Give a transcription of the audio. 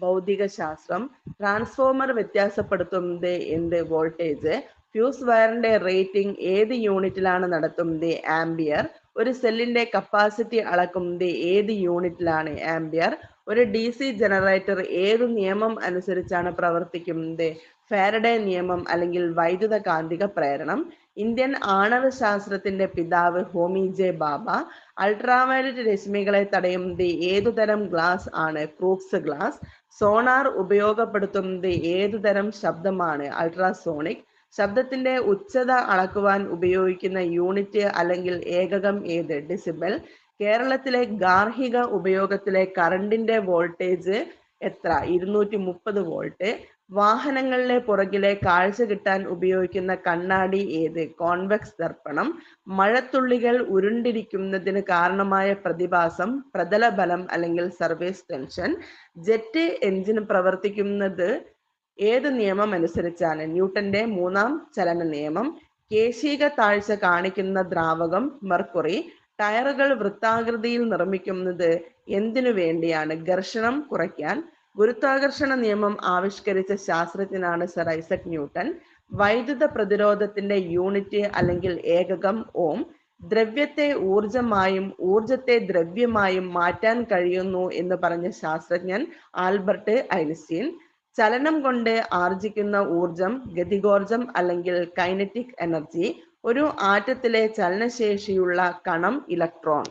ഭൗതിക ശാസ്ത്രം. ട്രാൻസ്ഫോമർ വ്യത്യാസപ്പെടുത്തുന്നത് എന്ത്? വോൾട്ടേജ്. ഫ്യൂസ് വയറിന്റെ റേറ്റിംഗ് ഏത് യൂണിറ്റിലാണ് നടത്തുന്നത്? ആംബിയർ. ഒരു സെല്ലിന്റെ കപ്പാസിറ്റി അളക്കുന്നത് ഏത് യൂണിറ്റിലാണ്? ആംബിയർ. ഒരു DC ജനറേറ്റർ ഏതു നിയമം അനുസരിച്ചാണ് പ്രവർത്തിക്കുന്നത്? ഫാരഡെ നിയമം അല്ലെങ്കിൽ വൈദ്യുത കാന്തിക പ്രേരണം. ഇന്ത്യൻ ആണവ ശാസ്ത്രത്തിന്റെ പിതാവ് ഹോമി ജെ ഭാഭ. അൾട്രാവയലറ്റ് രശ്മികളെ തടയുന്നത് ഏതുതരം ഗ്ലാസ് ആണ്? Crookes glass. സോണാർ ഉപയോഗപ്പെടുത്തുന്നത് ഏതുതരം ശബ്ദമാണ്? അൾട്രാസോണിക്. ശബ്ദത്തിന്റെ ഉച്ചത അളക്കുവാൻ ഉപയോഗിക്കുന്ന യൂണിറ്റ് അല്ലെങ്കിൽ ഏകകം ഏത്? ഡെസിബൽ. കേരളത്തിലെ ഗാർഹിക ഉപയോഗത്തിലെ കറണ്ടിന്റെ വോൾട്ടേജ് എത്ര? 230 വോൾട്ട്. വാഹനങ്ങളിലെ പുറകിലെ കാഴ്ച കിട്ടാൻ ഉപയോഗിക്കുന്ന കണ്ണാടി ഏത്? കോൺവെക്സ് ദർപ്പണം. മഴത്തുള്ളികൾ ഉരുണ്ടിരിക്കുന്നതിന് കാരണമായ പ്രതിഭാസം പ്രതലബലം അല്ലെങ്കിൽ സർഫേസ് ടെൻഷൻ. ജെറ്റ് എഞ്ചിൻ പ്രവർത്തിക്കുന്നത് ഏത് നിയമം അനുസരിച്ചാണ്? ന്യൂട്ടന്റെ 3-ാം ചലന നിയമം. കേശിക താഴ്ച കാണിക്കുന്ന ദ്രാവകം മെർക്കുറി. ടയറുകൾ വൃത്താകൃതിയിൽ നിർമ്മിക്കുന്നത് എന്തിനു വേണ്ടിയാണ്? ഘർഷണം കുറയ്ക്കാൻ. ഗുരുത്വാകർഷണ നിയമം ആവിഷ്കരിച്ച ശാസ്ത്രജ്ഞനാണ് സർ ഐസക് ന്യൂട്ടൻ. വൈദ്യുത പ്രതിരോധത്തിന്റെ യൂണിറ്റ് അല്ലെങ്കിൽ ഏകകം ഓം. ദ്രവ്യത്തെ ഊർജമായും ഊർജത്തെ ദ്രവ്യമായും മാറ്റാൻ കഴിയുന്നു എന്ന് പറഞ്ഞ ശാസ്ത്രജ്ഞൻ ആൽബർട്ട് ഐൻസ്റ്റീൻ. ചലനം കൊണ്ട് ആർജിക്കുന്ന ഊർജം ഗതികോർജം അല്ലെങ്കിൽ കൈനറ്റിക് എനർജി. ഒരു ആറ്റത്തിലെ ചലനശേഷിയുള്ള കണം ഇലക്ട്രോൺ.